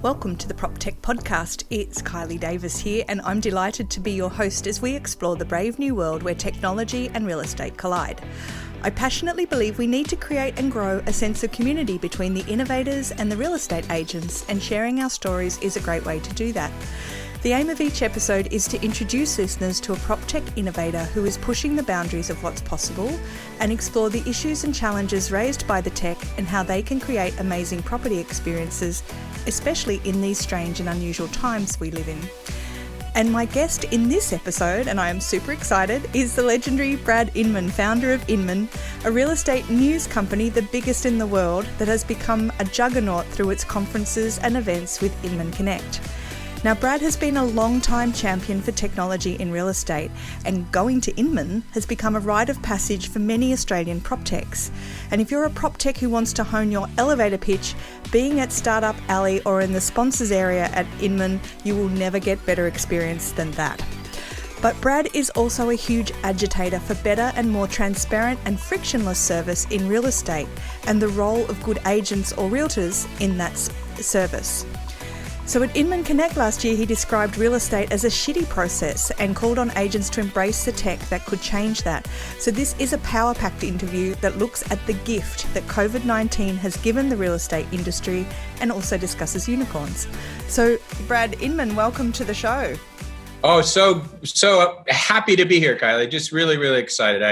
Welcome to the PropTech Podcast. It's Kylie Davis here, and I'm delighted to be your host as we explore the brave new world where technology and real estate collide. I passionately believe we need to create and grow a sense of community between the innovators and the real estate agents, and sharing our stories is a great way to do that. The aim of each episode is to introduce listeners to a PropTech innovator who is pushing the boundaries of what's possible and explore the issues and challenges raised by the tech and how they can create amazing property experiences, especially in these strange and unusual times we live in. And my guest in this episode, and I am super excited, is the legendary Brad Inman, founder of Inman, a real estate news company, the biggest in the world, that has become a juggernaut through its conferences and events with Inman Connect. Now, Brad has been a long-time champion for technology in real estate, and going to Inman has become a rite of passage for many Australian PropTechs. And if you're a PropTech who wants to hone your elevator pitch, being at Startup Alley or in the sponsors area at Inman, you will never get better experience than that. But Brad is also a huge agitator for better and more transparent and frictionless service in real estate, and the role of good agents or realtors in that service. So at Inman Connect last year, he described real estate as a shitty process and called on agents to embrace the tech that could change that. So this is a power-packed interview that looks at the gift that COVID-19 has given the real estate industry and also discusses unicorns. So Brad Inman, welcome to the show. Oh, so happy to be here, Kylie. Just really, really excited.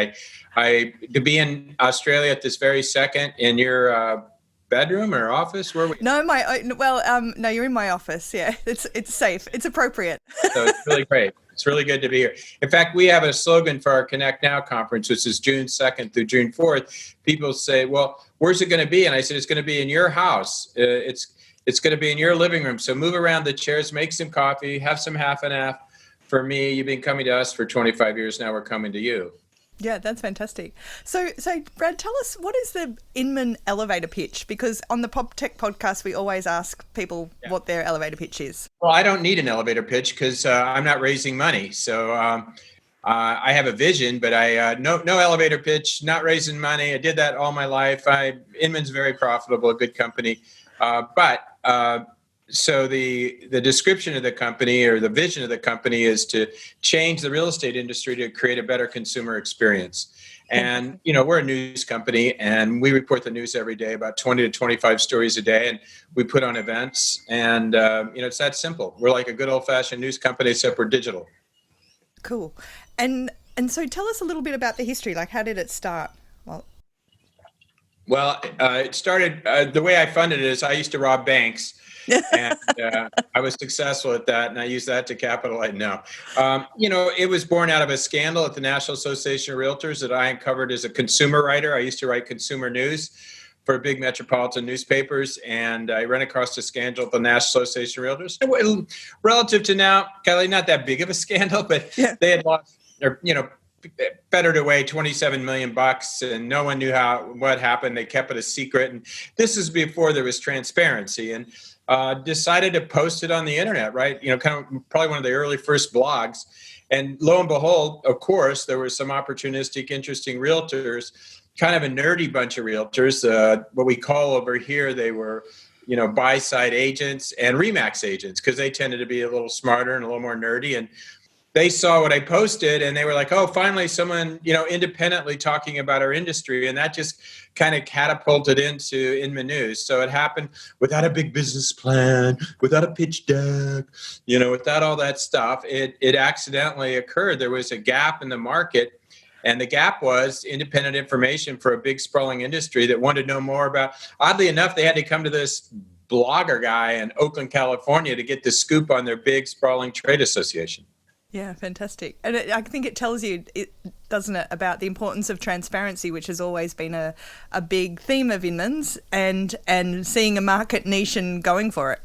I to be in Australia at this very second in your bedroom or office? Where we? No, no, you're in my office. Yeah, it's safe. It's appropriate. So it's really great. It's really good to be here. In fact, we have a slogan for our Connect Now conference, which is June 2nd through June 4th. People say, well, where's it going to be? And I said, it's going to be in your house. It's going to be in your living room. So move around the chairs, make some coffee, have some half and half. For me, you've been coming to us for 25 years. Now we're coming to you. Yeah, that's fantastic. So Brad, tell us, what is the Inman elevator pitch? Because on the PropTech podcast, we always ask people what their elevator pitch is. Well, I don't need an elevator pitch because I'm not raising money. So I have a vision, but no elevator pitch, not raising money. I did that all my life. Inman's very profitable, a good company. So the description of the company or the vision of the company is to change the real estate industry to create a better consumer experience. And, we're a news company and we report the news every day, about 20 to 25 stories a day. And we put on events and, it's that simple. We're like a good old fashioned news company, except we're digital. Cool. And so tell us a little bit about the history. Like, how did it start? Well, it started, the way I funded it is I used to rob banks. And I was successful at that, and I used that to capitalize. No, it was born out of a scandal at the National Association of Realtors that I uncovered as a consumer writer. I used to write consumer news for big metropolitan newspapers, and I ran across a scandal at the National Association of Realtors. Relative to now, Kelly, not that big of a scandal, but they had lost, bettered away $27 million, and no one knew what happened. They kept it a secret, and this is before there was transparency. And decided to post it on the internet, right? Kind of probably one of the early first blogs. And lo and behold, of course, there were some opportunistic, interesting realtors, kind of a nerdy bunch of realtors. What we call over here, they were, buy-side agents and RE/MAX agents, because they tended to be a little smarter and a little more nerdy. And they saw what I posted and they were like, oh, finally someone, independently talking about our industry. And that just kind of catapulted into Inman News. So it happened without a big business plan, without a pitch deck, without all that stuff. It accidentally occurred. There was a gap in the market. And the gap was independent information for a big sprawling industry that wanted to know more about. Oddly enough, they had to come to this blogger guy in Oakland, California to get the scoop on their big sprawling trade association. Yeah, fantastic. And I think it tells you, doesn't it, about the importance of transparency, which has always been a big theme of Inman's, and seeing a market niche and going for it.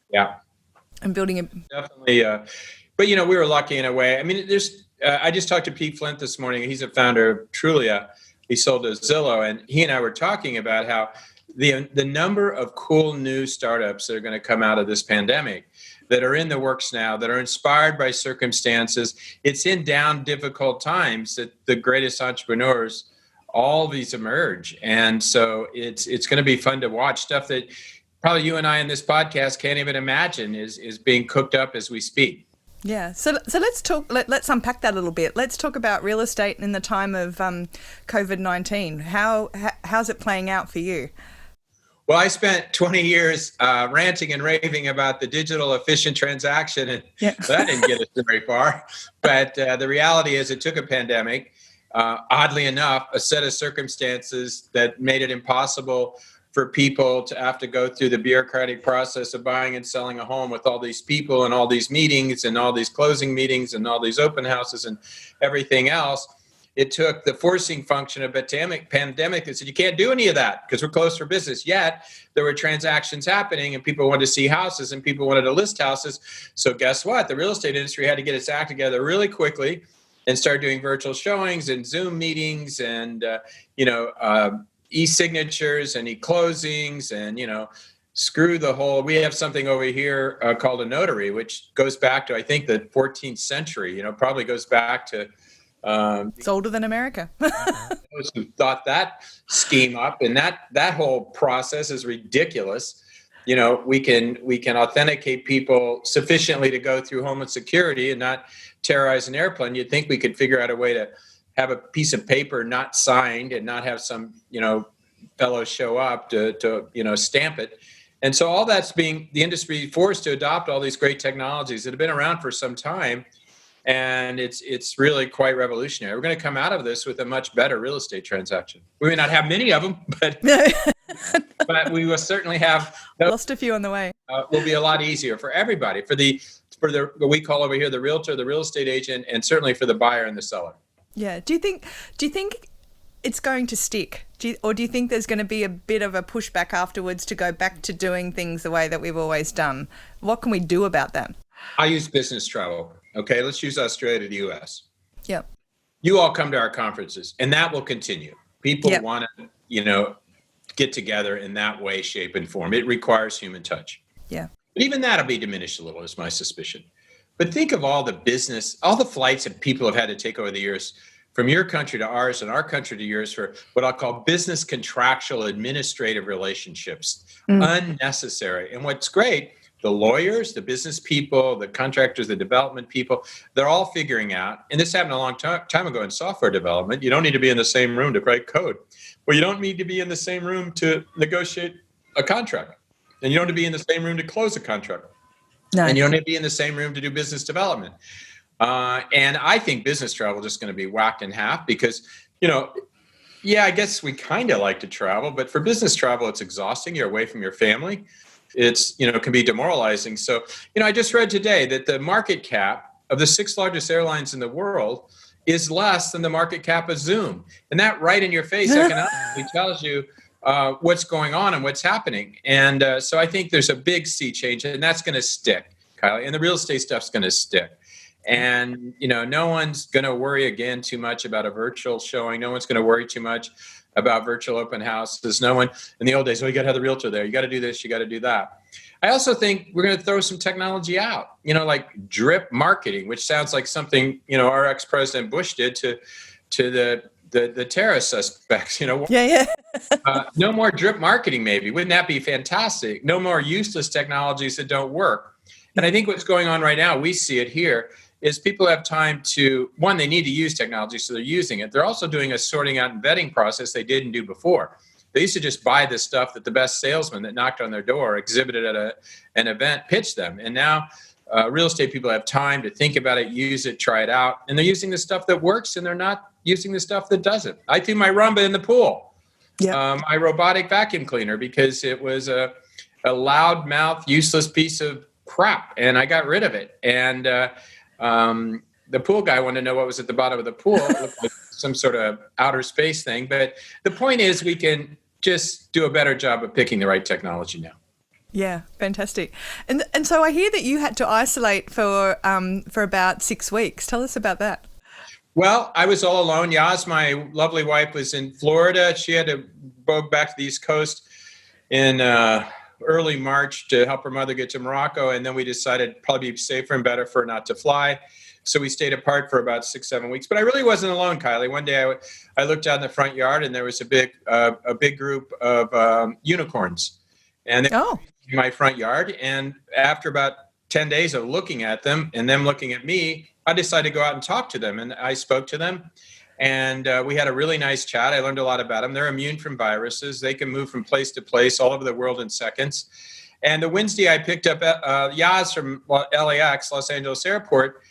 Yeah. And building a... Definitely. But, we were lucky in a way. I mean, I just talked to Pete Flint this morning. He's a founder of Trulia. He sold to Zillow, and he and I were talking about how the number of cool new startups that are going to come out of this pandemic that are in the works now, that are inspired by circumstances. It's in down difficult times that the greatest entrepreneurs, all these emerge. And so it's going to be fun to watch stuff that probably you and I in this podcast can't even imagine is being cooked up as we speak. Yeah. So let's talk. Let's unpack that a little bit. Let's talk about real estate in the time of COVID-19. How's it playing out for you? Well, I spent 20 years ranting and raving about the digital efficient transaction, and that didn't get us very far. But the reality is, it took a pandemic, oddly enough, a set of circumstances that made it impossible for people to have to go through the bureaucratic process of buying and selling a home with all these people and all these meetings and all these closing meetings and all these open houses and everything else. It took the forcing function of a pandemic that said you can't do any of that because we're closed for business. Yet there were transactions happening and people wanted to see houses and people wanted to list houses. So guess what? The real estate industry had to get its act together really quickly and start doing virtual showings and Zoom meetings and e-signatures and e-closings and screw the whole. We have something over here called a notary, which goes back to I think the 14th century. Probably goes back to. It's older than America. Those who thought that scheme up, and that whole process is ridiculous. We can authenticate people sufficiently to go through Homeland Security and not terrorize an airplane. You'd think we could figure out a way to have a piece of paper not signed and not have some fellow show up to stamp it. And so all that's being the industry forced to adopt all these great technologies that have been around for some time. And it's really quite revolutionary. We're going to come out of this with a much better real estate transaction. We may not have many of them, but but we will certainly have. Lost a few on the way. Will be a lot easier for everybody. For the what we call over here the realtor, the real estate agent, and certainly for the buyer and the seller. Yeah. Do you think it's going to stick? Or do you think there's going to be a bit of a pushback afterwards to go back to doing things the way that we've always done? What can we do about that? I use business travel. Okay, let's use Australia to the U.S. Yep. You all come to our conferences, and that will continue. People want to, get together in that way, shape, and form. It requires human touch. Yeah. But even that'll be diminished a little, is my suspicion. But think of all the flights that people have had to take over the years from your country to ours and our country to yours for what I'll call business contractual administrative relationships. Unnecessary. And what's great, the lawyers, the business people, the contractors, the development people, they're all figuring out, and this happened a long time ago in software development, you don't need to be in the same room to write code. Well, you don't need to be in the same room to negotiate a contract. And you don't need to be in the same room to close a contract. Nice. And you don't need to be in the same room to do business development. And I think business travel is just going to be whacked in half because, I guess we kind of like to travel, but for business travel, it's exhausting. You're away from your family. It's, can be demoralizing. So, I just read today that the market cap of the 6 largest airlines in the world is less than the market cap of Zoom. And that right in your face economically tells you what's going on and what's happening. And so I think there's a big sea change, and that's going to stick, Kylie. And the real estate stuff's going to stick. And, no one's going to worry again too much about a virtual showing. No one's going to worry too much about virtual open houses. No one in the old days, you got to have the realtor there. You got to do this, you got to do that. I also think we're going to throw some technology out, like drip marketing, which sounds like something, our ex-president Bush did to the terrorist suspects, Yeah. No more drip marketing, maybe. Wouldn't that be fantastic? No more useless technologies that don't work. And I think what's going on right now, we see it here, is people have time to, one, they need to use technology, so they're using it. They're also doing a sorting out and vetting process they didn't do before. They used to just buy the stuff that the best salesman that knocked on their door, exhibited at an event, pitched them. And now real estate people have time to think about it, use it, try it out. And they're using the stuff that works, and they're not using the stuff that doesn't. I threw my Roomba in the pool, my robotic vacuum cleaner, because it was a loudmouth, useless piece of crap, and I got rid of it. And the pool guy wanted to know what was at the bottom of the pool. It looked like some sort of outer space thing. But the point is, we can just do a better job of picking the right technology now. Yeah, fantastic. And so I hear that you had to isolate for about 6 weeks. Tell us about that. Well, I was all alone. Yaz, my lovely wife, was in Florida. She had to go back to the East Coast in early March to help her mother get to Morocco. And then we decided it'd probably be safer and better for her not to fly. So we stayed apart for about 6-7 weeks. But I really wasn't alone, Kylie. One day I looked out in the front yard, and there was a big group of unicorns. And they were in my front yard. And after about 10 days of looking at them and them looking at me, I decided to go out and talk to them. And I spoke to them, and we had a really nice chat. I learned a lot about them. They're immune from viruses. They can move from place to place all over the world in seconds. And the Wednesday I picked up Yaz from LAX, Los Angeles Airport.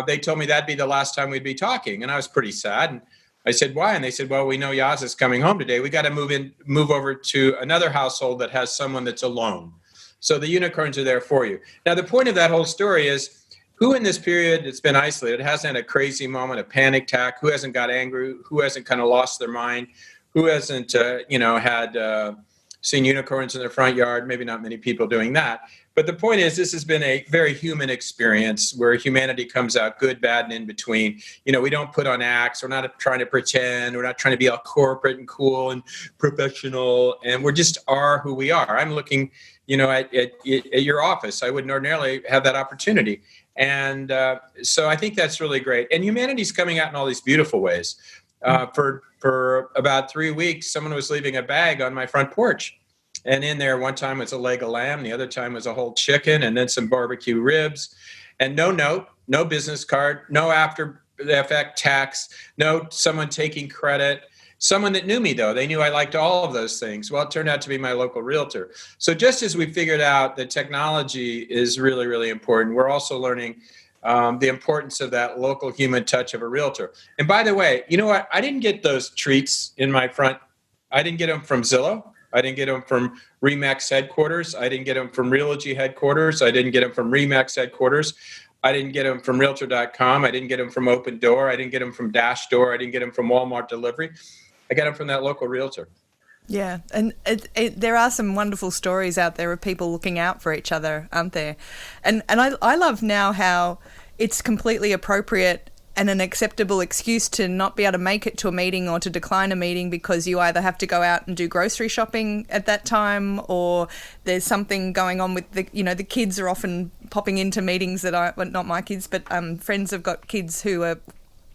They told me that'd be the last time we'd be talking. And I was pretty sad. And I said, why? And they said, well, we know Yaz is coming home today. We got to move over to another household that has someone that's alone. So the unicorns are there for you. Now, the point of that whole story is, who in this period that's been isolated hasn't had a crazy moment, a panic attack? Who hasn't got angry? Who hasn't kind of lost their mind? Who hasn't, had seen unicorns in their front yard? Maybe not many people doing that. But the point is, this has been a very human experience where humanity comes out good, bad, and in between. We don't put on acts. We're not trying to pretend. We're not trying to be all corporate and cool and professional. And we're just are who we are. I'm looking, at your office. I wouldn't ordinarily have that opportunity. And so I think that's really great. And humanity's coming out in all these beautiful ways. For about 3 weeks, someone was leaving a bag on my front porch. And in there, one time was a leg of lamb, the other time was a whole chicken, and then some barbecue ribs. And no note, no business card, no after the effect tax, no someone taking credit. Someone that knew me, though. They knew I liked all of those things. Well, it turned out to be my local realtor. So just as we figured out that technology is really, really important, we're also learning the importance of that local human touch of a realtor. And by the way, you know what? I didn't get those treats in my front. I didn't get them from Zillow. I didn't get them from Remax headquarters. I didn't get them from Realogy headquarters. I didn't get them from Remax headquarters. I didn't get them from Realtor.com. I didn't get them from Open Door. I didn't get them from Dash Door. I didn't get them from Walmart Delivery. I got them from that local realtor. Yeah, and there are some wonderful stories out there of people looking out for each other, aren't there? And I love now how it's completely appropriate and an acceptable excuse to not be able to make it to a meeting or to decline a meeting because you either have to go out and do grocery shopping at that time, or there's something going on with the kids are often popping into meetings that not my kids, but friends have got kids who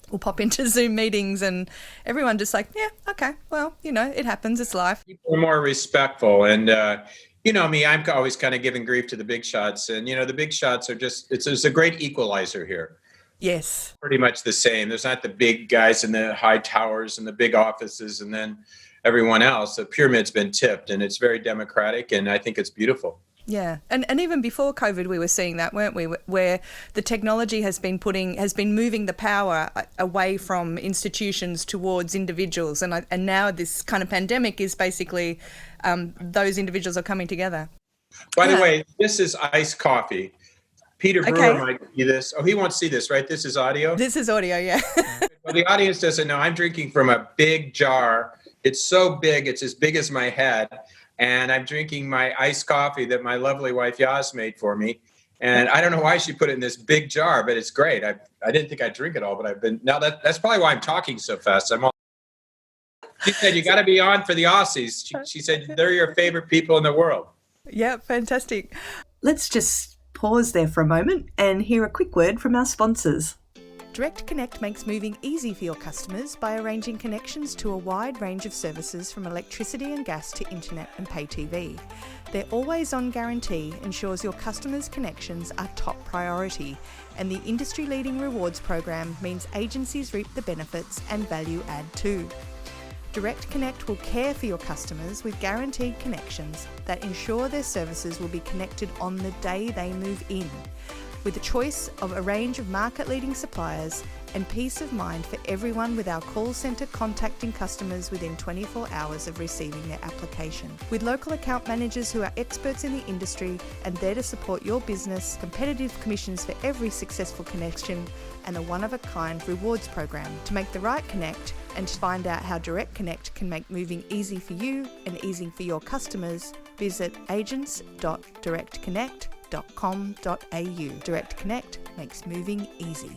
will pop into Zoom meetings, and everyone just like, yeah, okay, well, it happens, it's life. People are more respectful, and me, I'm always kind of giving grief to the big shots, and the big shots are it's a great equalizer here. Yes. Pretty much the same. There's not the big guys in the high towers and the big offices and then everyone else. The pyramid's been tipped, and it's very democratic, and I think it's beautiful. Yeah. And even before COVID, we were seeing that, weren't we? Where the technology has been moving the power away from institutions towards individuals. And now this kind of pandemic is basically those individuals are coming together. By the way, this is iced coffee. Peter Brewer might see this. Oh, he won't see this, right? This is audio? This is audio, yeah. Well, the audience doesn't know. I'm drinking from a big jar. It's so big. It's as big as my head. And I'm drinking my iced coffee that my lovely wife Yaz made for me. And I don't know why she put it in this big jar, but it's great. I didn't think I'd drink it all, but that's probably why I'm talking so fast. She said, you got to be on for the Aussies. She said, they're your favorite people in the world. Yeah, fantastic. Let's just pause there for a moment and hear a quick word from our sponsors. Direct Connect makes moving easy for your customers by arranging connections to a wide range of services from electricity and gas to internet and pay TV. Their always-on guarantee ensures your customers' connections are top priority, and the industry-leading rewards program means agencies reap the benefits and value add too. Direct Connect will care for your customers with guaranteed connections that ensure their services will be connected on the day they move in, with a choice of a range of market-leading suppliers and peace of mind for everyone, with our call centre contacting customers within 24 hours of receiving their application. With local account managers who are experts in the industry and there to support your business, competitive commissions for every successful connection, and a one-of-a-kind rewards program to make the right connect. And to find out how Direct Connect can make moving easy for you and easy for your customers, visit agents.directconnect.com.au. Direct Connect makes moving easy.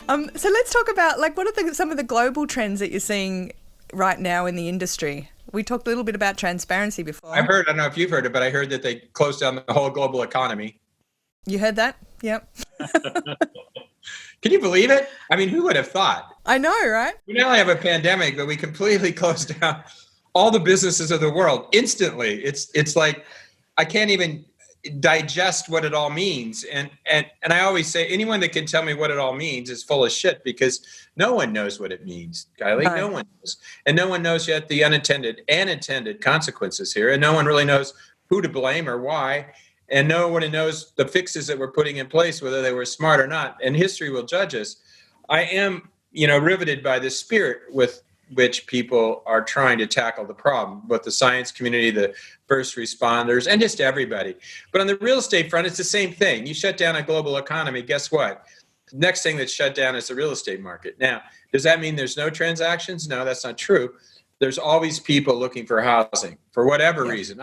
So let's talk about what are some of the global trends that you're seeing right now in the industry? We talked a little bit about transparency before. I don't know if you've heard it, but I heard that they closed down the whole global economy. You heard that? Yep. Can you believe it? I mean, who would have thought? I know, right? We not only have a pandemic, but we completely closed down all the businesses of the world instantly. It's like I can't even digest what it all means. And I always say anyone that can tell me what it all means is full of shit, because no one knows what it means, Kylie. No one knows. And no one knows yet the unintended and intended consequences here. And no one really knows who to blame or why. And no one knows the fixes that we're putting in place, whether they were smart or not. And history will judge us. I am, riveted by the spirit with which people are trying to tackle the problem, both the science community, the first responders, and just everybody. But on the real estate front, it's the same thing. You shut down a global economy, guess what? The next thing that's shut down is the real estate market. Now, does that mean there's no transactions? No, that's not true. There's always people looking for housing for whatever reason.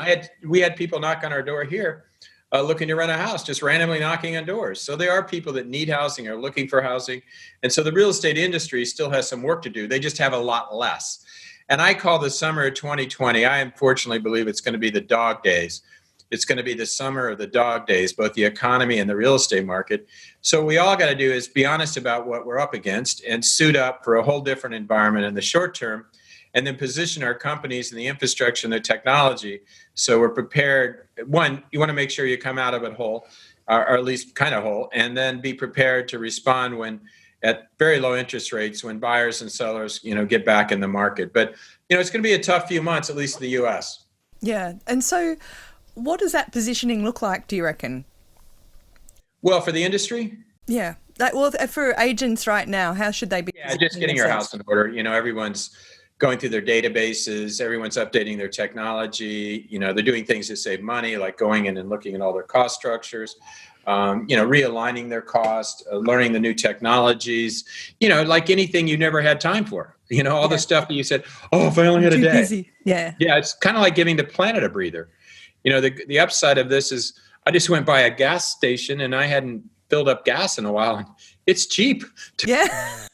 We had people knock on our door here looking to rent a house, just randomly knocking on doors. So there are people that need housing, are looking for housing. And so the real estate industry still has some work to do. They just have a lot less. And I call the summer of 2020, I unfortunately believe it's going to be the dog days. It's going to be the summer of the dog days, both the economy and the real estate market. So what we all got to do is be honest about what we're up against and suit up for a whole different environment in the short term, and then position our companies and the infrastructure and the technology so we're prepared. One, you want to make sure you come out of it whole, or at least kind of whole, and then be prepared to respond when at very low interest rates, when buyers and sellers, get back in the market. But, it's going to be a tough few months, at least in the U.S. Yeah. And so what does that positioning look like, do you reckon? Well, for the industry? Yeah. For agents right now, how should they be? Yeah, just getting your house in order. Everyone's going through their databases, everyone's updating their technology, they're doing things to save money, like going in and looking at all their cost structures, realigning their cost, learning the new technologies, like anything you never had time for, all the stuff that you said, oh, if I only had a day. Busy. Yeah. Yeah, it's kind of like giving the planet a breather. The upside of this is I just went by a gas station and I hadn't filled up gas in a while, and it's cheap. Yeah.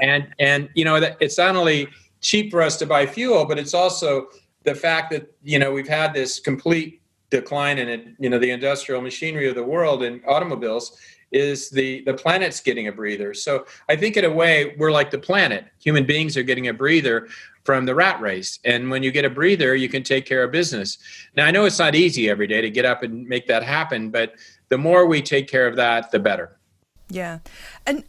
and that it's not only cheap for us to buy fuel, but it's also the fact that, we've had this complete decline in it, the industrial machinery of the world and automobiles is the planet's getting a breather. So I think in a way, we're like the planet. Human beings are getting a breather from the rat race. And when you get a breather, you can take care of business. Now, I know it's not easy every day to get up and make that happen, but the more we take care of that, the better. Yeah. And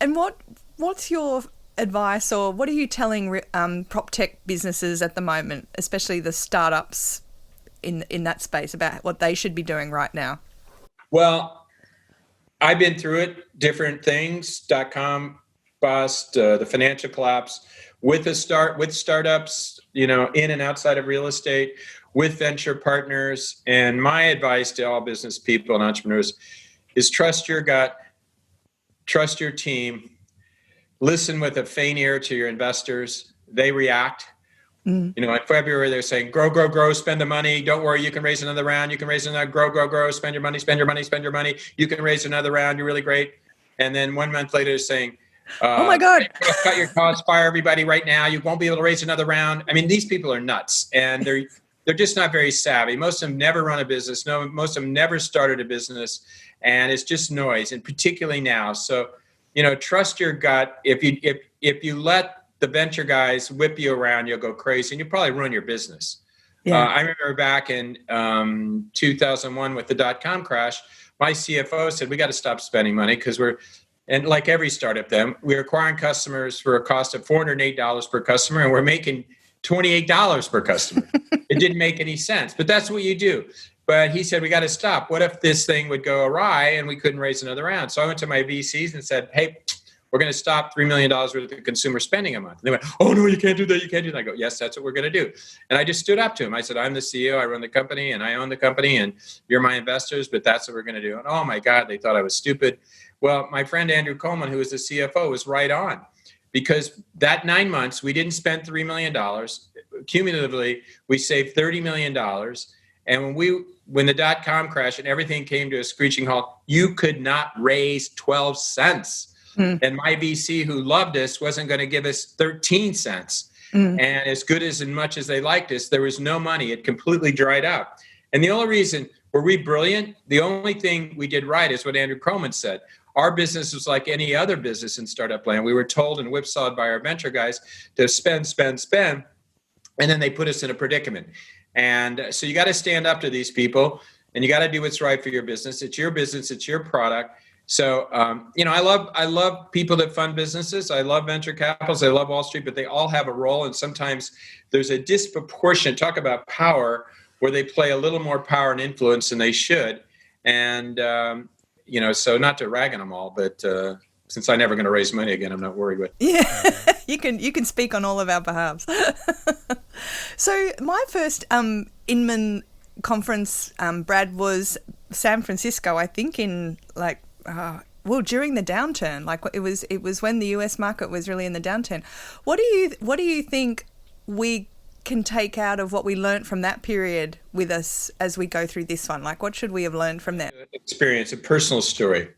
what's your advice, or what are you telling prop tech businesses at the moment, especially the startups in that space, about what they should be doing right now? Well, I've been through it, different things, .com bust, the financial collapse, with startups, in and outside of real estate, with venture partners. And my advice to all business people and entrepreneurs is trust your gut, trust your team. Listen with a faint ear to your investors. They react. In February, they're saying, grow, spend the money. Don't worry, you can raise another round. You can raise another, grow, spend your money. You can raise another round. You're really great. And then 1 month later, they're saying, oh my God, cut your costs, fire everybody right now. You won't be able to raise another round. I mean, these people are nuts, and they're just not very savvy. Most of them never run a business. No, most of them never started a business, and it's just noise, and particularly now. So, trust your gut. If you let the venture guys whip you around, you'll go crazy, and you'll probably ruin your business. Yeah. I remember back in 2001 with the .com crash, my CFO said, we got to stop spending money because and like every startup then, we're acquiring customers for a cost of $408 per customer, and we're making $28 per customer. It didn't make any sense, but that's what you do. But he said, we got to stop. What if this thing would go awry and we couldn't raise another round? So I went to my VCs and said, hey, we're going to stop $3 million worth of consumer spending a month. And they went, oh, no, you can't do that. You can't do that. I go, yes, that's what we're going to do. And I just stood up to him. I said, I'm the CEO. I run the company and I own the company and you're my investors, but that's what we're going to do. And oh, my God, they thought I was stupid. Well, my friend Andrew Coleman, who was the CFO, was right on, because that 9 months, we didn't spend $3 million. Cumulatively, we saved $30 million. And when the .com crashed and everything came to a screeching halt, you could not raise 12 cents. And my VC, who loved us, wasn't going to give us 13 cents. And as much as they liked us, there was no money. It completely dried up. And the only reason, were we brilliant? The only thing we did right is what Andrew Coleman said. Our business was like any other business in startup land. We were told and whipsawed by our venture guys to spend. And then they put us in a predicament. And so you got to stand up to these people. and you got to do what's right for your business. It's your business. It's your product. So, I love people that fund businesses. I love venture capitals. I love Wall Street, but they all have a role. And sometimes there's a disproportionate, talk about power, where they play a little more power and influence than they should. And, so not to rag on them all, but since I'm never going to raise money again, I'm not worried with. Yeah, you can speak on all of our behalves. So my first Inman conference, Brad, was San Francisco, I think in during the downturn. Like it was when the US market was really in the downturn. What do you think we can take out of what we learned from that period with us as we go through this one? Like what should we have learned from that experience? A personal story.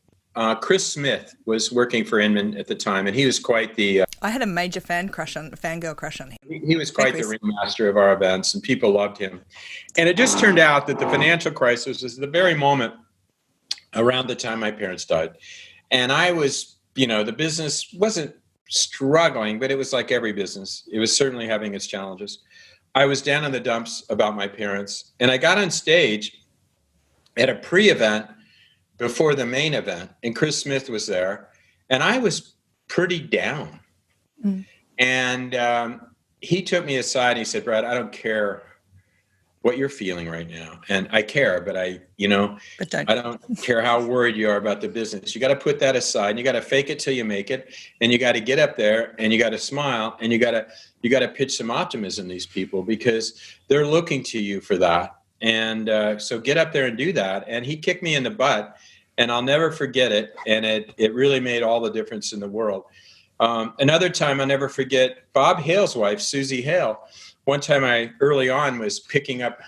Chris Smith was working for Inman at the time, and he was quite the... I had a major fangirl crush on him. He was quite the ringmaster of our events, and people loved him. And it just turned out that the financial crisis was the very moment around the time my parents died. And I was, the business wasn't struggling, but it was like every business. It was certainly having its challenges. I was down in the dumps about my parents, and I got on stage at a pre-event before the main event, and Chris Smith was there, and I was pretty down. Mm. And he took me aside and he said, Brad, I don't care what you're feeling right now. And I care, but I don't care how worried you are about the business. You got to put that aside, and you got to fake it till you make it. And you got to get up there and you got to smile, and you got to pitch some optimism to these people, because they're looking to you for that. And so get up there and do that. And he kicked me in the butt, and I'll never forget it. And it really made all the difference in the world. Another time I'll never forget, Bob Hale's wife, Susie Hale. One time I early on was picking up,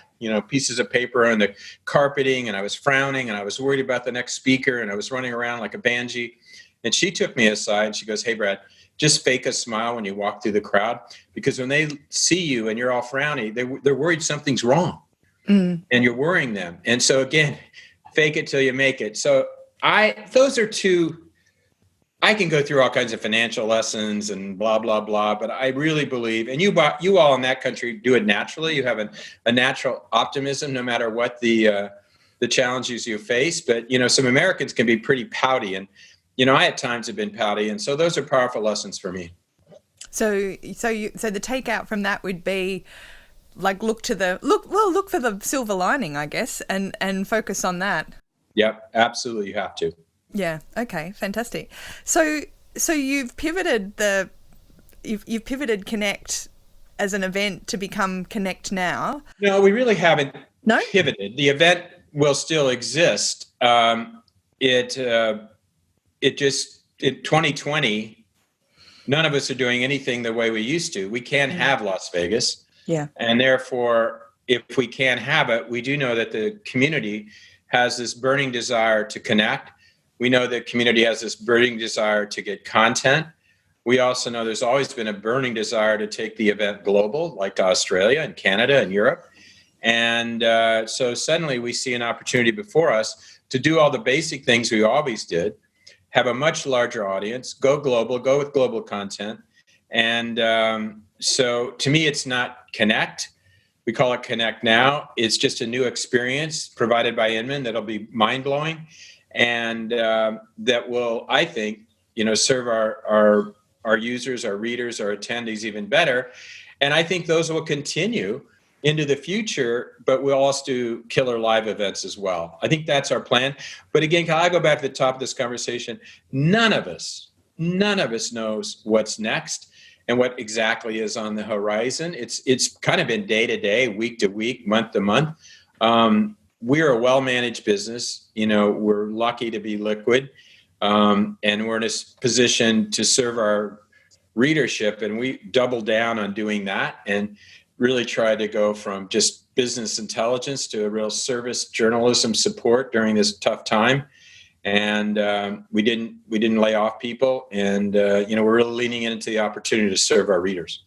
pieces of paper on the carpeting, and I was frowning, and I was worried about the next speaker, and I was running around like a banshee. And she took me aside and she goes, hey, Brad, just fake a smile when you walk through the crowd, because when they see you and you're all frowny, they're worried something's wrong. And you're worrying them. And so again, fake it till you make it. So those are two. I can go through all kinds of financial lessons and blah, blah, blah, but I really believe, and you all in that country do it naturally. You have a natural optimism no matter what the challenges you face. But, some Americans can be pretty pouty, and, I at times have been pouty. And so those are powerful lessons for me. So the takeout from that would be like, look for the silver lining, I guess, and focus on that. Yep, absolutely. You have to. Yeah. Okay. Fantastic. So you've pivoted you've pivoted Connect as an event to become Connect Now. No, we really haven't pivoted. The event will still exist. It just in 2020, none of us are doing anything the way we used to. We can't have Las Vegas. Yeah. And therefore, if we can't have it, we do know that the community has this burning desire to connect. We know the community has this burning desire to get content. We also know there's always been a burning desire to take the event global, like to Australia and Canada and Europe. And so suddenly we see an opportunity before us to do all the basic things we always did, have a much larger audience, go global, go with global content. And so to me, it's not Connect. We call it Connect Now. It's just a new experience provided by Inman that'll be mind-blowing. And that will, I think, serve our users, our readers, our attendees even better. And I think those will continue into the future, but we'll also do killer live events as well. I think that's our plan. But again, can I go back to the top of this conversation? None of us knows what's next and what exactly is on the horizon. It's kind of been day to day, week to week, month to month. We're a well-managed business. We're lucky to be liquid, and we're in a position to serve our readership, and we double down on doing that and really try to go from just business intelligence to a real service journalism support during this tough time. And we didn't lay off people, and we're really leaning into the opportunity to serve our readers.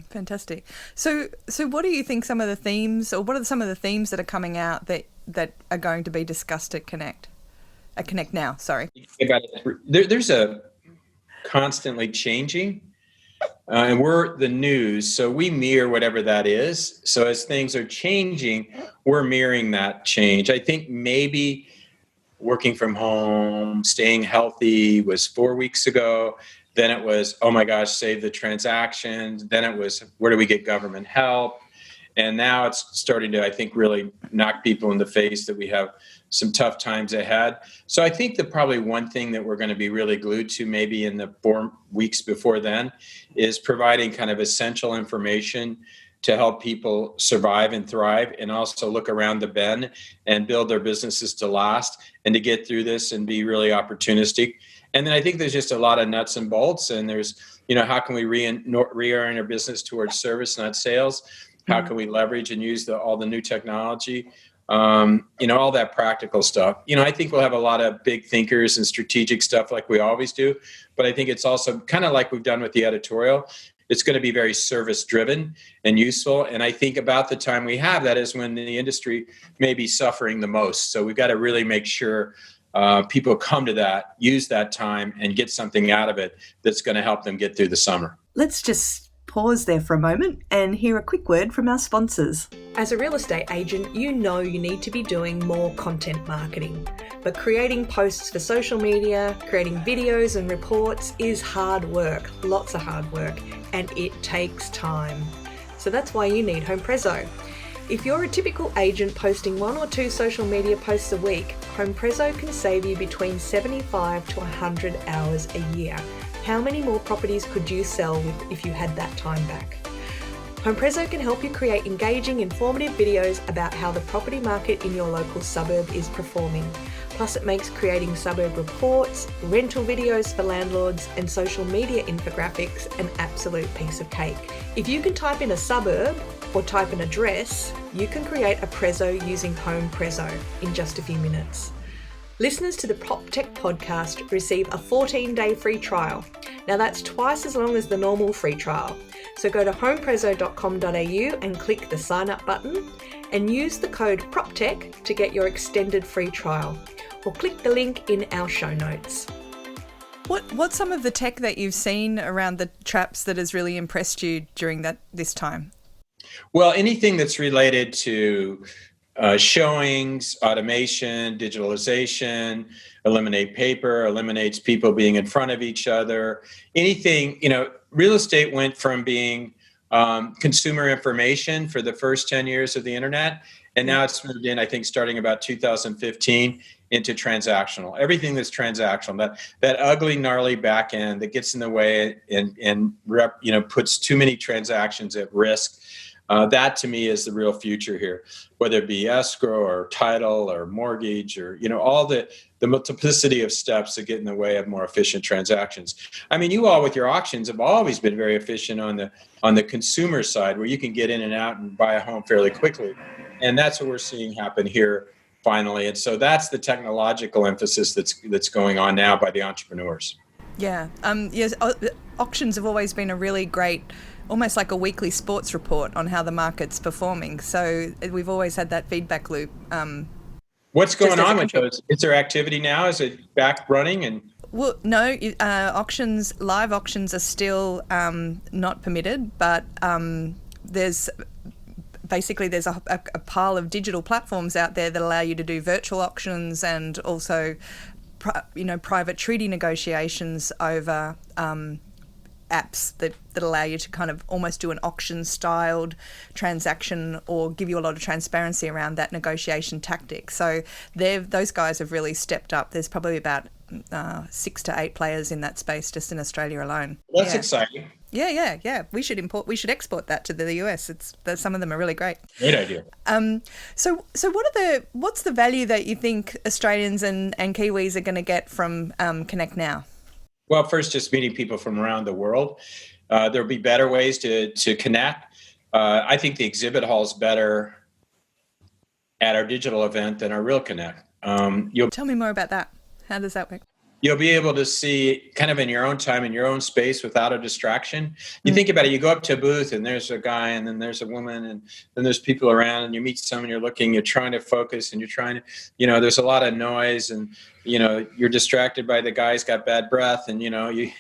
Fantastic. So what do you think some of the themes, or what are some of the themes that are coming out that are going to be discussed at Connect Now? Sorry. There's a constantly changing and we're the news, so we mirror whatever that is. So as things are changing, we're mirroring that change. I think maybe working from home, staying healthy was 4 weeks ago. Then it was, oh my gosh, save the transactions. Then it was, where do we get government help? And now it's starting to, I think, really knock people in the face that we have some tough times ahead. So I think that probably one thing that we're going to be really glued to maybe in the 4 weeks before then is providing kind of essential information to help people survive and thrive, and also look around the bend and build their businesses to last and to get through this and be really opportunistic. And then I think there's just a lot of nuts and bolts, and there's, how can we reorient our business towards service, not sales? How can we leverage and use all the new technology? All that practical stuff. I think we'll have a lot of big thinkers and strategic stuff like we always do, but I think it's also kind of like we've done with the editorial. It's going to be very service driven and useful. And I think about the time we have that is when the industry may be suffering the most. So we've got to really make sure people come to that, use that time, and get something out of it that's going to help them get through the summer. Let's just pause there for a moment and hear a quick word from our sponsors. As a real estate agent, you know you need to be doing more content marketing. But creating posts for social media, creating videos and reports is hard work, lots of hard work, and it takes time. So that's why you need HomePrezo. If you're a typical agent posting 1 or 2 social media posts a week, HomePrezo can save you between 75 to 100 hours a year. How many more properties could you sell if you had that time back? HomePrezo can help you create engaging, informative videos about how the property market in your local suburb is performing. Plus, it makes creating suburb reports, rental videos for landlords, and social media infographics an absolute piece of cake. If you can type in a suburb or type an address, you can create a Prezo using HomePrezo in just a few minutes. Listeners to the PropTech podcast receive a 14-day free trial. Now that's twice as long as the normal free trial. So go to homeprezo.com.au and click the sign up button and use the code PropTech to get your extended free trial, or click the link in our show notes. What's some of the tech that you've seen around the traps that has really impressed you during this time? Well, anything that's related to showings, automation, digitalization, eliminate paper, eliminates people being in front of each other. Anything, real estate went from being consumer information for the first 10 years of the internet, and now it's moved in, I think, starting about 2015 into transactional. Everything that's transactional, that ugly, gnarly back end that gets in the way and puts too many transactions at risk. That to me is the real future here, whether it be escrow or title or mortgage or, all the multiplicity of steps that get in the way of more efficient transactions. I mean, you all with your auctions have always been very efficient on the consumer side, where you can get in and out and buy a home fairly quickly. And that's what we're seeing happen here finally. And so that's the technological emphasis that's going on now by the entrepreneurs. Yeah. Yes. Auctions have always been a really great, almost like a weekly sports report on how the market's performing. So we've always had that feedback loop. What's going on with those? Is there activity now? Is it back running? And well, no, live auctions are still not permitted, but there's a pile of digital platforms out there that allow you to do virtual auctions and also private treaty negotiations over apps that allow you to kind of almost do an auction-styled transaction or give you a lot of transparency around that negotiation tactic. So those guys have really stepped up. There's probably about 6 to 8 players in that space just in Australia alone. That's exciting. Yeah. We should export that to the US. Some of them are really great. Great idea. So what's the value that you think Australians and Kiwis are going to get from Connect Now? Well, first, just meeting people from around the world. There'll be better ways to connect. I think the exhibit hall is better at our digital event than our real Connect. Tell me more about that. How does that work? You'll be able to see kind of in your own time, in your own space without a distraction. You think about it, you go up to a booth and there's a guy and then there's a woman and then there's people around and you meet someone, you're looking, you're trying to focus and you're trying to, there's a lot of noise and, you're distracted by the guy's got bad breath and, you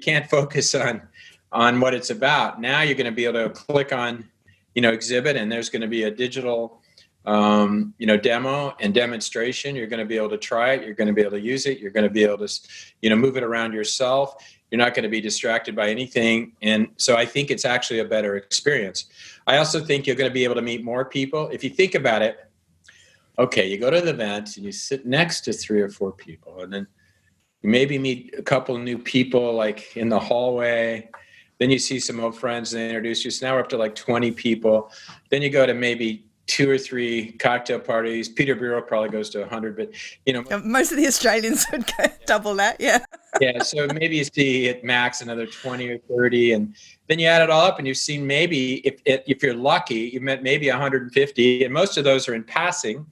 can't focus on on what it's about. Now you're going to be able to click on, exhibit, and there's going to be a digital, demo and demonstration. You're going to be able to try it. You're going to be able to use it. You're going to be able to, move it around yourself. You're not going to be distracted by anything. And so I think it's actually a better experience. I also think you're going to be able to meet more people. If you think about it, okay, you go to the event and you sit next to 3 or 4 people, and then you maybe meet a couple of new people like in the hallway. Then you see some old friends and they introduce you. So now we're up to like 20 people. Then you go to maybe 2 or 3 cocktail parties. Peter Bureau probably goes to 100, but most of the Australians would go double that. Yeah. Yeah. So maybe you see at max another 20 or 30, and then you add it all up and you've seen maybe, if you're lucky, you've met maybe 150, and most of those are in passing.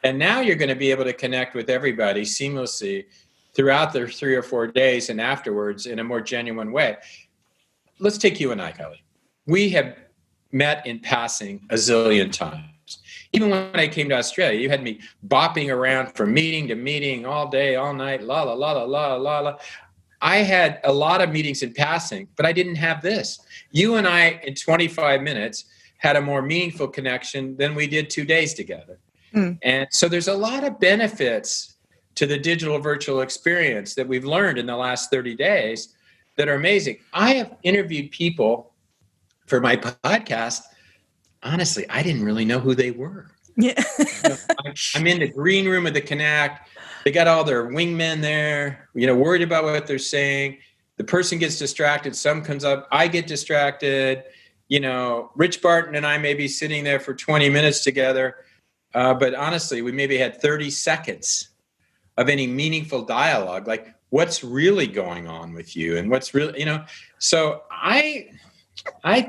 And now you're going to be able to connect with everybody seamlessly throughout the 3 or 4 days and afterwards in a more genuine way. Let's take you and I, Kelly. We have met in passing a zillion times. Even when I came to Australia, you had me bopping around from meeting to meeting all day, all night, la, la, la, la, la, la, la. I had a lot of meetings in passing, but I didn't have this. You and I, in 25 minutes, had a more meaningful connection than we did 2 days together. And so there's a lot of benefits to the digital virtual experience that we've learned in the last 30 days that are amazing. I have interviewed people for my podcast. Honestly, I didn't really know who they were. Yeah. I'm in the green room of the Connect. They got all their wingmen there, worried about what they're saying. The person gets distracted. Some comes up. I get distracted. Rich Barton and I may be sitting there for 20 minutes together. But honestly, we maybe had 30 seconds of any meaningful dialogue, like what's really going on with you and what's really, So I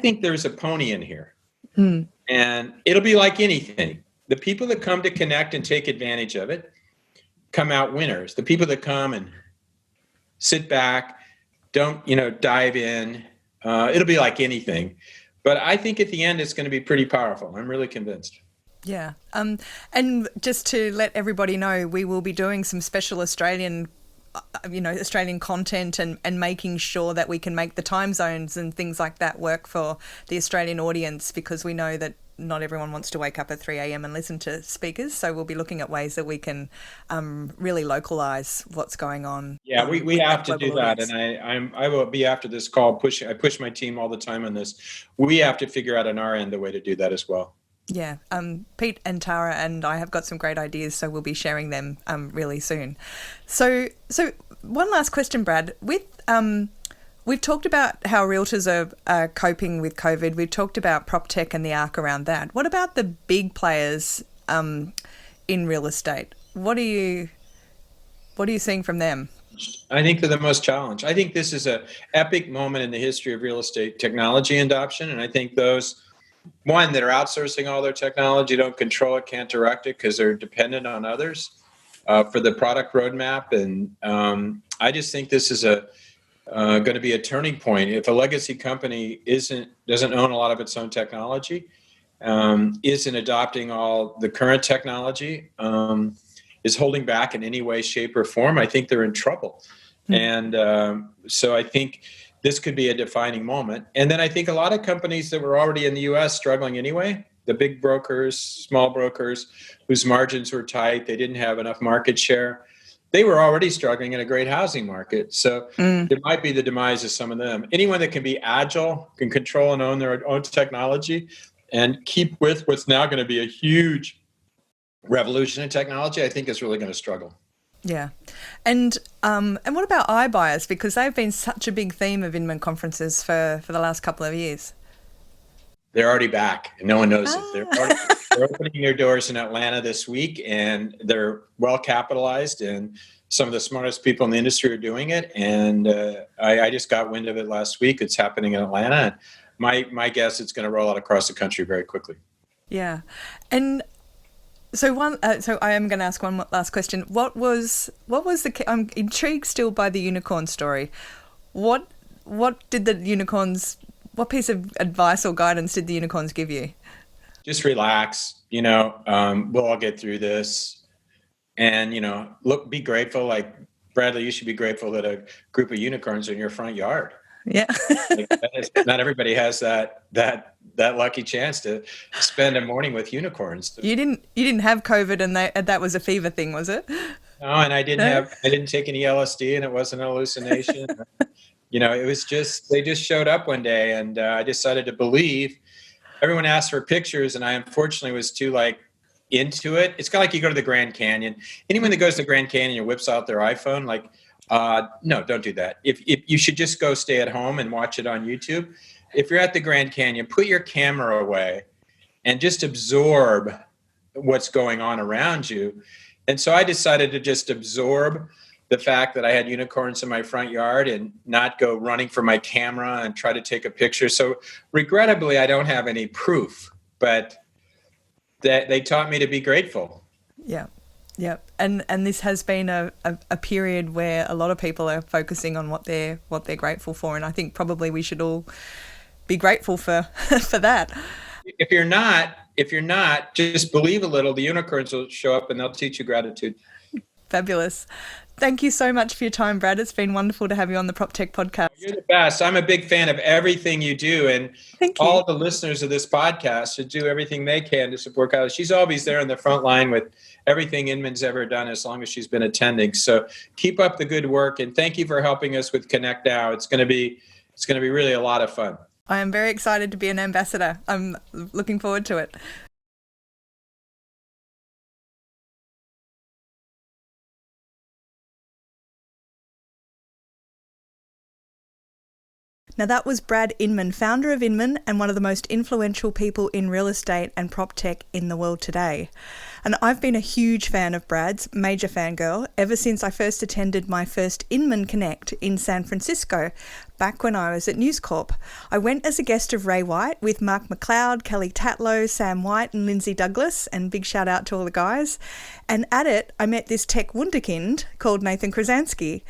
think there's a pony in here. And it'll be like anything. The people that come to connect and take advantage of it come out winners. The people that come and sit back, don't, dive in, it'll be like anything. But I think at the end, it's going to be pretty powerful. I'm really convinced. Yeah. And just to let everybody know, we will be doing some special Australian content and making sure that we can make the time zones and things like that work for the Australian audience, because we know that not everyone wants to wake up at 3 a.m. and listen to speakers. So we'll be looking at ways that we can really localize what's going on. Yeah, we have to do that. And I will be, after this call, I push my team all the time on this. We have to figure out on our end a way to do that as well. Yeah, Pete and Tara and I have got some great ideas, so we'll be sharing them really soon. So one last question, Brad. We've talked about how realtors are coping with COVID. We've talked about prop tech and the arc around that. What about the big players in real estate? What are you seeing from them? I think they're the most challenged. I think this is an epic moment in the history of real estate technology adoption, and I think those that are outsourcing all their technology don't control it, can't direct it because they're dependent on others for the product roadmap. And I just think this is going to be a turning point. If a legacy company doesn't own a lot of its own technology, isn't adopting all the current technology, is holding back in any way, shape, or form, I think they're in trouble. And so I think this could be a defining moment. And then I think a lot of companies that were already in the U.S. struggling anyway, the big brokers, small brokers, whose margins were tight, they didn't have enough market share, they were already struggling in a great housing market. So it might be the demise of some of them. Anyone that can be agile, can control and own their own technology, and keep with what's now going to be a huge revolution in technology, I think is really going to struggle. Yeah. And what about iBuyers? Because they've been such a big theme of Inman conferences for the last couple of years. They're already back, and no one knows it. They're opening their doors in Atlanta this week, and they're well capitalized, and some of the smartest people in the industry are doing it. And I just got wind of it last week. It's happening in Atlanta. And my guess, it's going to roll out across the country very quickly. Yeah. And so I am going to ask one last question. What was I'm intrigued still by the unicorn story. What did the unicorns, what piece of advice or guidance did the unicorns give you? Just relax, we'll all get through this. And, be grateful. Like, Bradley, you should be grateful that a group of unicorns are in your front yard. Yeah. Like, not everybody has that lucky chance to spend a morning with unicorns. You didn't have COVID, and that was a fever thing, was it? No, and I No? didn't take any LSD, and it wasn't an hallucination. It was just, they just showed up one day, and I decided to believe. Everyone asked for pictures, and I unfortunately was too into it. It's kind of like you go to the Grand Canyon. Anyone that goes to the Grand Canyon and whips out their iPhone, no, don't do that. If you should just go stay at home and watch it on YouTube. If you're at the Grand Canyon, put your camera away and just absorb what's going on around you. And so I decided to just absorb the fact that I had unicorns in my front yard and not go running for my camera and try to take a picture. So regrettably, I don't have any proof, but that they taught me to be grateful. Yeah. Yeah. And this has been a period where a lot of people are focusing on what they're grateful for. And I think probably we should all be grateful for that. If you're not, just believe a little. The unicorns will show up and they'll teach you gratitude. Fabulous. Thank you so much for your time, Brad. It's been wonderful to have you on the PropTech podcast. You're the best. I'm a big fan of everything you do. And all the listeners of this podcast should do everything they can to support Kylie. She's always there on the front line with everything Inman's ever done as long as she's been attending. So keep up the good work. And thank you for helping us with Connect Now. It's going to be really a lot of fun. I am very excited to be an ambassador. I'm looking forward to it. Now that was Brad Inman, founder of Inman and one of the most influential people in real estate and prop tech in the world today. And I've been a huge fan of Brad's, major fangirl, ever since I first attended my first Inman Connect in San Francisco, back when I was at News Corp. I went as a guest of Ray White with Mark McLeod, Kelly Tatlow, Sam White and Lindsay Douglas, and big shout out to all the guys. And at it, I met this tech wunderkind called Nathan Krasansky.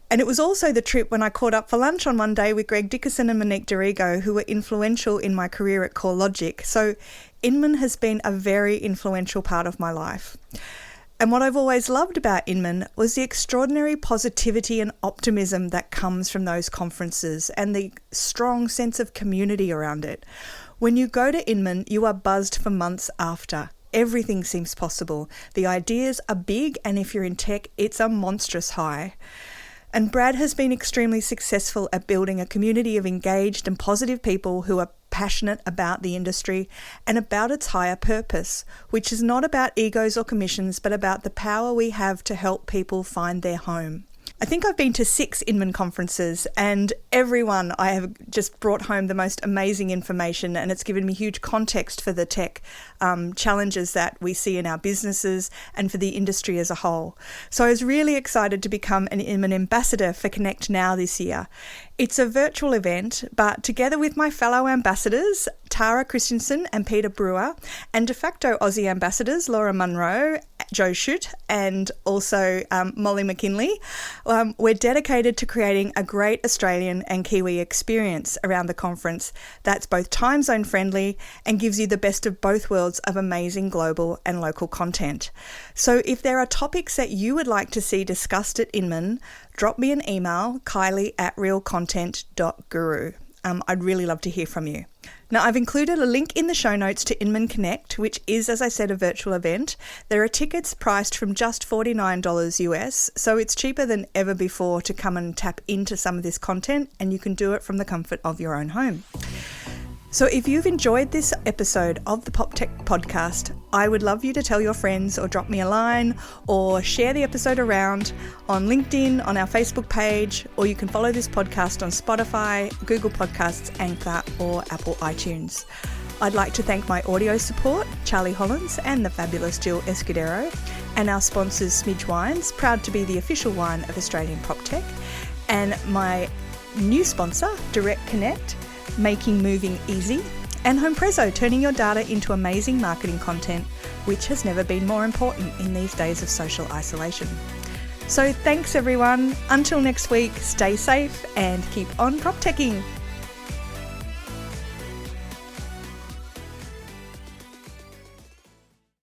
And it was also the trip when I caught up for lunch on one day with Greg Dickerson and Monique Dorigo, who were influential in my career at CoreLogic. So Inman has been a very influential part of my life. And what I've always loved about Inman was the extraordinary positivity and optimism that comes from those conferences and the strong sense of community around it. When you go to Inman, you are buzzed for months after. Everything seems possible. The ideas are big, and if you're in tech, it's a monstrous high. And Brad has been extremely successful at building a community of engaged and positive people who are passionate about the industry and about its higher purpose, which is not about egos or commissions, but about the power we have to help people find their home. I think I've been to 6 Inman conferences, and every one I have just brought home the most amazing information, and it's given me huge context for the tech challenges that we see in our businesses and for the industry as a whole. So I was really excited to become an Inman ambassador for Connect Now this year. It's a virtual event, but together with my fellow ambassadors, Tara Christensen and Peter Brewer, and de facto Aussie ambassadors, Laura Munro, Joe Schutt, and also Molly McKinley, we're dedicated to creating a great Australian and Kiwi experience around the conference that's both time zone friendly and gives you the best of both worlds of amazing global and local content. So if there are topics that you would like to see discussed at Inman, drop me an email, kylie@realcontent.guru. I'd really love to hear from you. Now, I've included a link in the show notes to Inman Connect, which is, as I said, a virtual event. There are tickets priced from just $49 US, so it's cheaper than ever before to come and tap into some of this content, and you can do it from the comfort of your own home. So if you've enjoyed this episode of the PropTech podcast, I would love you to tell your friends or drop me a line or share the episode around on LinkedIn, on our Facebook page, or you can follow this podcast on Spotify, Google Podcasts, Anchor, or Apple iTunes. I'd like to thank my audio support, Charlie Hollins and the fabulous Jill Escudero, and our sponsors, Smidge Wines, proud to be the official wine of Australian PropTech, and my new sponsor, Direct Connect, making moving easy, and Homeprezo, turning your data into amazing marketing content, which has never been more important in these days of social isolation. So thanks everyone. Until next week, stay safe and keep on PropTeching.